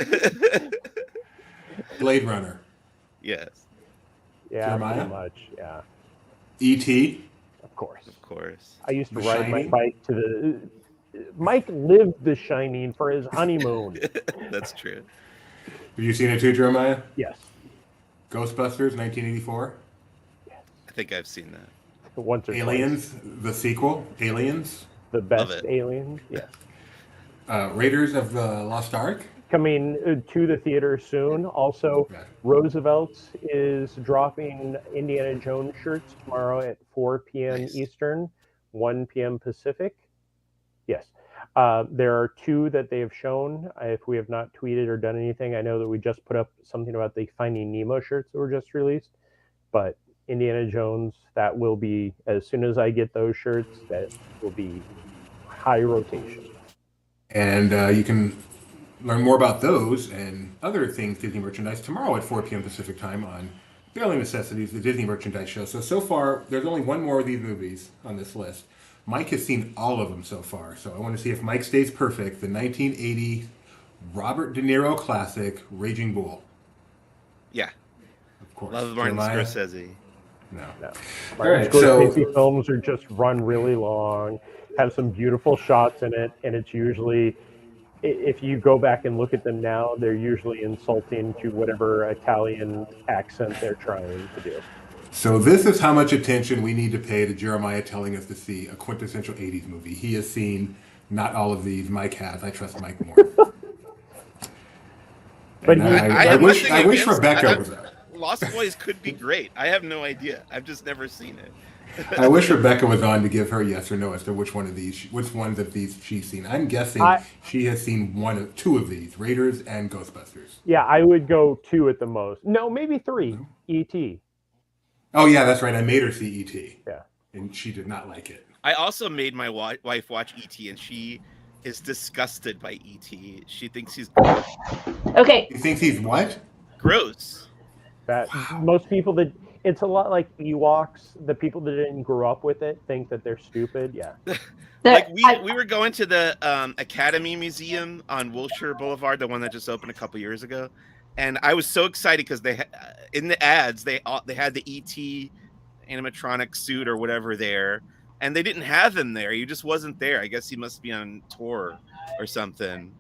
Blade Runner, Yes, Yeah, Jeremiah? pretty much. Yeah, E.T., of course. of course. I used to The ride my Shining? bike to the. Mike lived The Shining for his honeymoon. That's true. Have you seen it too, Jeremiah? Yes. Ghostbusters, 1984. I think I've seen that. Once or twice. Aliens, the sequel, Aliens. The best it. Alien. Yes. Raiders of the Lost Ark. Coming to the theater soon. Also, Yeah. Roosevelt's is dropping Indiana Jones shirts tomorrow at 4 p.m. Nice. Eastern, 1 p.m. Pacific. Yes. There are two that they have shown. If we have not tweeted or done anything, I know that we just put up something about the Finding Nemo shirts that were just released. But Indiana Jones, that will be, as soon as I get those shirts, that will be high rotation. And you can learn more about those and other things Disney merchandise tomorrow at 4 p.m. Pacific time on Barely Necessities, the Disney merchandise show. So far, there's only one more of these movies on this list. Mike has seen all of them so far. So I want to see if Mike stays perfect. The 1980 Robert De Niro classic, Raging Bull. Yeah. Of course. Love Martin Jeremiah? Scorsese. No. No. All right, Scorsese films are just run really long, have some beautiful shots in it, and it's usually, if you go back and look at them now, they're usually insulting to whatever Italian accent they're trying to do. So this is how much attention we need to pay to Jeremiah telling us to see a quintessential 80s movie. He has seen not all of these. Mike has. I trust Mike more. But And he- I have wish nothing against- Rebecca was there. Lost Boys could be great. I have no idea. I've just never seen it. I wish Rebecca was on to give her yes or no as to which ones of these she's seen. I'm guessing she has seen two of these, Raiders and Ghostbusters. Yeah, I would go 2 at the most. No, maybe 3. E.T. Oh yeah, that's right. I made her see E.T. Yeah. And she did not like it. I also made my wife watch E.T. and she is disgusted by E.T. She thinks he's Okay. You think he's what? gross. That most people that it's a lot like Ewoks. The people that didn't grow up with it think that they're stupid. Yeah. Like we were going to the Academy Museum on Wilshire Boulevard, the one that just opened a couple years ago, and I was so excited because they in the ads they had the ET animatronic suit or whatever there, and they didn't have him there. He just wasn't there. I guess he must be on tour or something.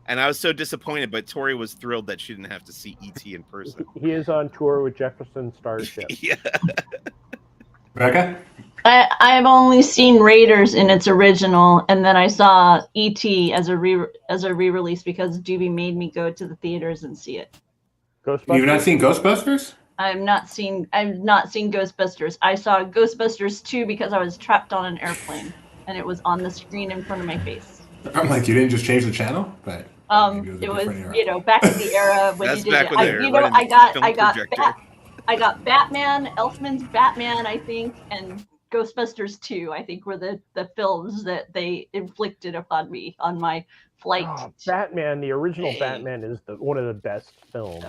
And I was so disappointed, but Tori was thrilled that she didn't have to see ET in person. He is on tour with Jefferson Starship. Yeah. Rebecca? I've only seen Raiders in its original, and then I saw E.T. as a re-release because Doobie made me go to the theaters and see it. Ghostbusters. You've not seen Ghostbusters? I've not seen Ghostbusters. I saw Ghostbusters 2 because I was trapped on an airplane, and it was on the screen in front of my face. I'm like, you didn't just change the channel? But maybe It a was, different era. back in the era when That's you back did when it. they were You know, running I the got film projector. I got Batman, Elfman's Batman, I think, and Ghostbusters 2, I think, were the films that they inflicted upon me on my flight. Oh, Batman, the original Batman is one of the best films.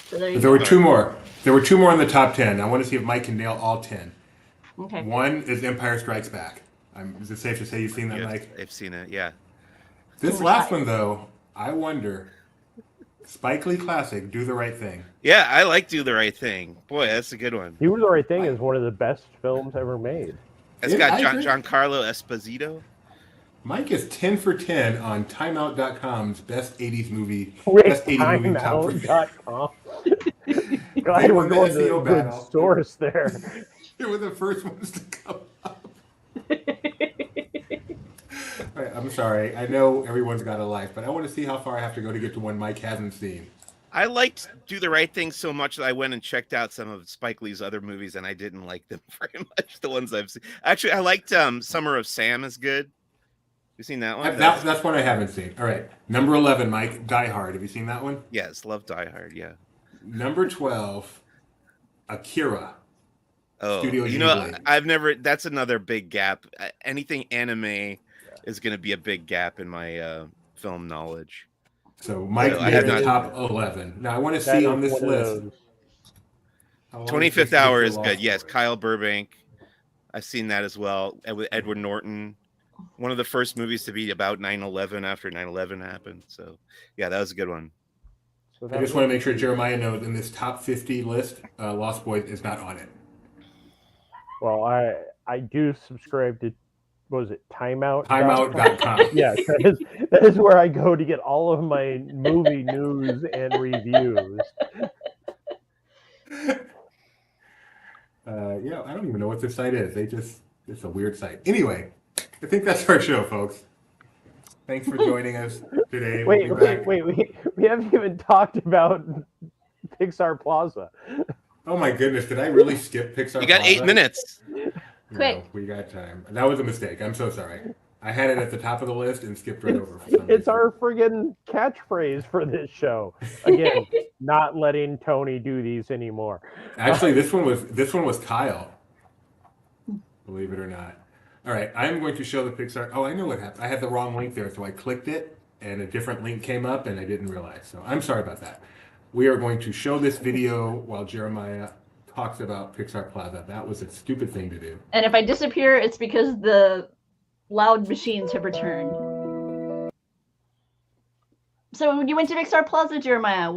So there you There go. were two more. There were two more in the top 10. I want to see if Mike can nail all 10. Okay. One is Empire Strikes Back. Is it safe to say you've seen that, Yeah, Mike? I've seen it. Yeah. This last one, though, I wonder. Spike Lee classic, Do the Right Thing. Yeah, I like Do the Right Thing. Boy, that's a good one. Do the Right Thing is one of the best films ever made. It's Yeah, got I agree. Giancarlo Esposito. Mike is 10 for 10 on timeout.com's best 80s movie, With best 80s movie top timeout.com. They Glad we're won the going to SEO a good battle. source there. They were the first ones to come up. All right, I'm sorry. I know everyone's got a life, but I want to see how far I have to go to get to one Mike hasn't seen. I liked Do the Right Thing so much that I went and checked out some of Spike Lee's other movies, and I didn't like them very much. The ones I've seen. Actually, I liked Summer of Sam is good. You seen that one? That's one I haven't seen. All right, number 11, Mike, Die Hard. Have you seen that one? Yes, love Die Hard. Yeah. Number 12, Akira. Oh, Studio you know, Ghibli. I've never. That's another big gap. Anything anime is going to be a big gap in my film knowledge. So Mike I made have the not- top 11. Now I want to That see is on this one of list. those. how long 25th it takes to Hour get is to good. Lost Yes, Boys. Kyle Burbank. I've seen that as well. And with Edward Norton. One of the first movies to be about 9/11 after 9/11 happened. So, yeah, that was a good one. So I that just was- want to make sure Jeremiah knows in this top 50 list, Lost Boys is not on it. Well, I do subscribe to, what was it, Timeout? Timeout.com. Yes, that is where I go to get all of my movie news and reviews. Yeah, I don't even know what this site is. It's a weird site. Anyway, I think that's our show, folks. Thanks for joining us today. Wait, We'll be back. we haven't even talked about Pixar Plaza. Oh my goodness, did I really skip Pixar You got Plaza? 8 minutes. Quick. No, we got time. That was a mistake. I'm so sorry. I had it at the top of the list and skipped right over. For some It's reason. our friggin' catchbelieve for this show. Again, not letting Tony do these anymore. Actually, this one was Kyle. Believe it or not. All right, I'm going to show the Pixar. Oh, I know what happened. I had the wrong link there, so I clicked it, and a different link came up, and I didn't realize. So I'm sorry about that. We are going to show this video while Jeremiah talks about Pixar Plaza. That was a stupid thing to do. And if I disappear, it's because the loud machines have returned. So you went to Pixar Plaza, Jeremiah.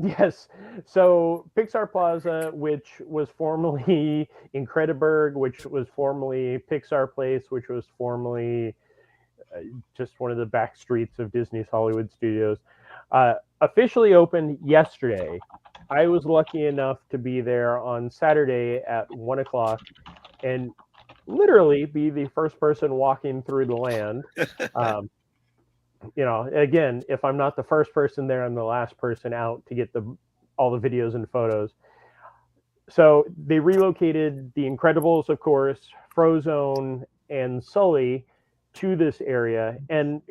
Yes. So Pixar Plaza, which was formerly Incrediburg, which was formerly Pixar Place, which was formerly just one of the back streets of Disney's Hollywood Studios, officially opened yesterday. I was lucky enough to be there on Saturday at 1 o'clock and literally be the first person walking through the land. You know, again, if I'm not the first person there, I'm the last person out to get all the videos and photos. So they relocated The Incredibles, of course, Frozone, and Sully to this area, and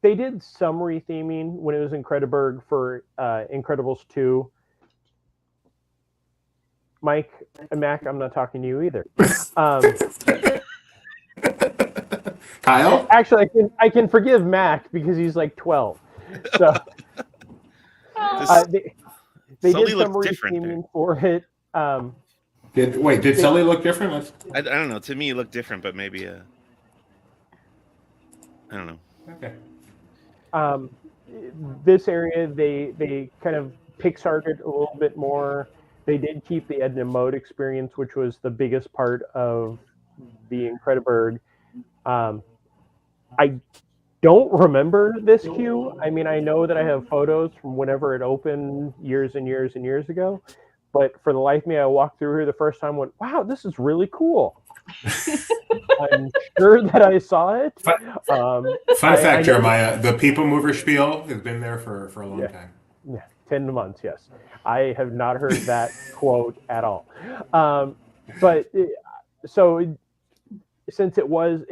they did some retheming when it was Incrediburg for Incredibles 2. Mike and Mac, I'm not talking to you either. Kyle? Actually, I can forgive Mac because he's like 12. So they Sully did some looked different there. retheming for it. Did Sully look different? I don't know. To me, it looked different, but maybe I don't know. Okay. This area, they kind of Pixar'd it a little bit more. They did keep the Edna Mode experience, which was the biggest part of the Incrediburg. I don't remember this queue. I mean, I know that I have photos from whenever it opened years and years and years ago, but for the life of me, I walked through here the first time and went, wow, this is really cool. I'm sure that I saw it. Fun fact, Jeremiah, the People Mover spiel has been there for a long time. Yeah, 10 months, yes. I have not heard that quote at all. So since it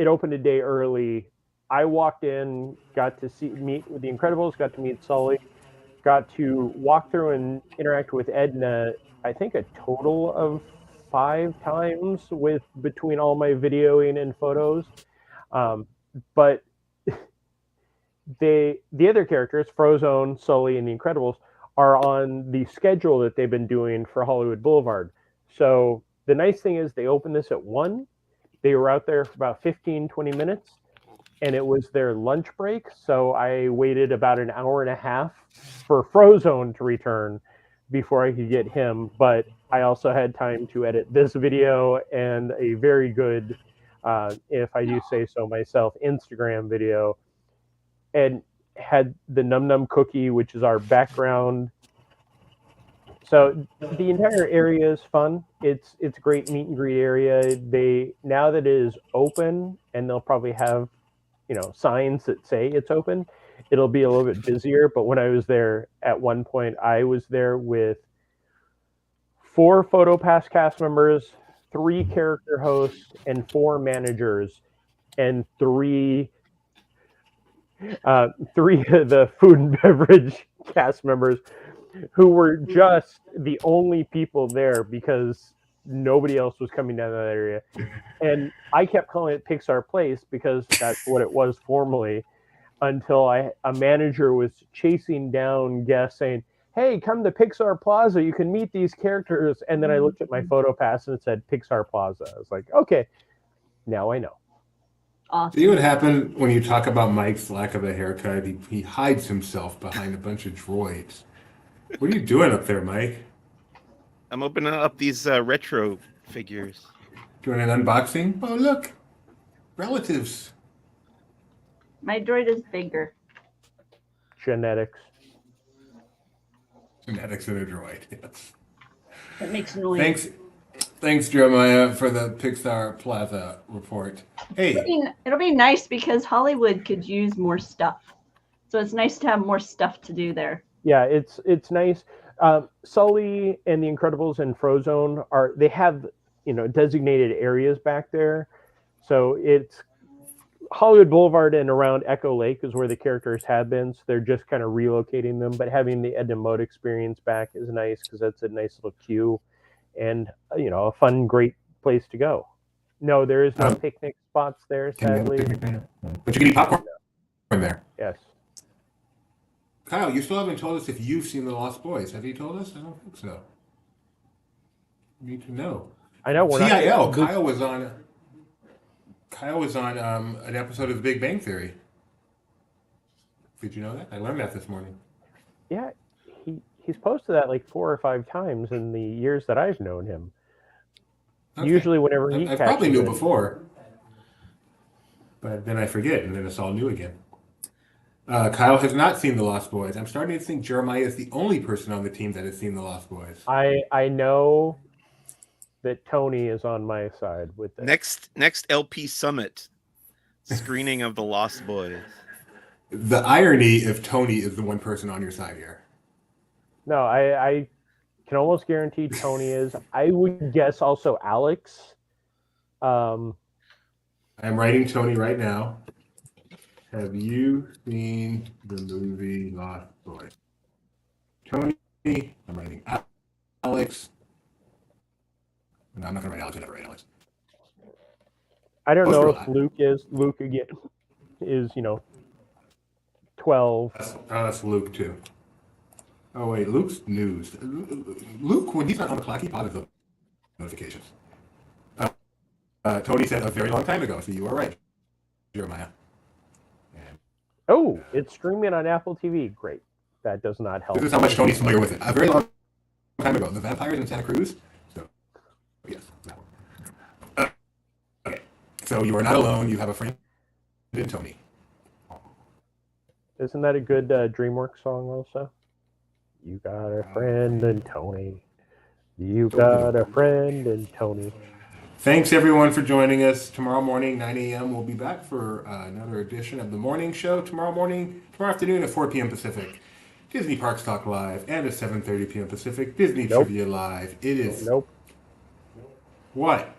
opened a day early, I walked in, got to meet with the Incredibles, got to meet Sully, got to walk through and interact with Edna, I think a total of 5 times between all my videoing and photos. But the other characters, Frozone, Sully, and the Incredibles, are on the schedule that they've been doing for Hollywood Boulevard. So the nice thing is they opened this at 1. They were out there for about 15, 20 minutes, and it was their lunch break. So I waited about an hour and a half for Frozone to return before I could get him. But I also had time to edit this video and a very good if I do say so myself, Instagram video, and had the Num Num Cookie, which is our background. So the entire area is fun. It's a great meet and greet area. They now that it is open, and they'll probably have signs that say it's open. It'll be a little bit busier. But when I was there at one point, I was there with 4 PhotoPass cast members, 3 character hosts, and 4 managers, and 3 3 of the food and beverage cast members, who were just the only people there because nobody else was coming down that area. And I kept calling it Pixar Place because that's what it was formerly, until a manager was chasing down guests saying, "Hey, come to Pixar Plaza. You can meet these characters." And then I looked at my photo pass and it said Pixar Plaza. I was like, okay, now I know. Awesome. See what happened when you talk about Mike's lack of a haircut? He hides himself behind a bunch of droids. What are you doing up there, Mike? I'm opening up these retro figures. Doing an unboxing? Oh, look. Relatives. My droid is bigger. Genetics. Genetics in a droid, yes. It makes noise. Thanks, Jeremiah, for the Pixar Plaza report. Hey. It'll be nice because Hollywood could use more stuff. So it's nice to have more stuff to do there. Yeah, it's nice. Sully and the Incredibles and Frozone they have designated areas back there. So it's Hollywood Boulevard and around Echo Lake is where the characters have been. So they're just kind of relocating them. But having the Ed and Mode experience back is nice because that's a nice little queue and a fun, great place to go. No, there is no picnic spots there, sadly. But you can eat popcorn there. Yes. Kyle, you still haven't told us if you've seen The Lost Boys. Have you told us? I don't think so. You need to know. I know. TIL. Kyle was on an episode of The Big Bang Theory. Did you know that? I learned that this morning. Yeah, he's posted that like 4 or 5 times in the years that I've known him. Okay. Usually, whenever I probably knew before, but then I forget, and then it's all new again. Kyle has not seen The Lost Boys. I'm starting to think Jeremiah is the only person on the team that has seen The Lost Boys. I know that Tony is on my side with this. Next LP Summit screening of The Lost Boys. The irony if Tony is the one person on your side here. No, I can almost guarantee Tony is. I would guess also Alex. I'm writing Tony right now. Have you seen the movie Lost Boys? Tony, I'm writing Alex. No, I'm not going to write Alex. I never write Alex. I don't know if Luke again is 12. That's Luke too. Oh wait, Luke's news. Luke, when he's not on the clock, he bothers the notifications. Tony said a very long time ago, so you are right, Jeremiah. Oh, it's streaming on Apple TV. Great. That does not help. This is how much Tony's familiar with it. A very long time ago. The Vampires in Santa Cruz. So, yes. Okay. So you are not alone. You have a friend in Tony. Isn't that a good DreamWorks song also? You got a friend in Tony. You got a friend in Tony. Thanks, everyone, for joining us. Tomorrow morning, 9 a.m., we'll be back for another edition of The Morning Show. Tomorrow afternoon at 4 p.m. Pacific, Disney Parks Talk Live, and at 7:30 p.m. Pacific, Disney Trivia Live. It is... Nope. What?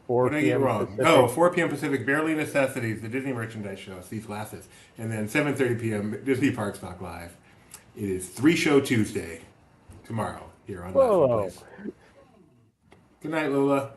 4 what did I get wrong? Pacific. Oh, 4 p.m. Pacific, Barely Necessities, the Disney Merchandise Show, Steve Glasses. And then 7:30 p.m., Disney Parks Talk Live. It is 3-Show Tuesday tomorrow here on Last Place. Good night, Lola.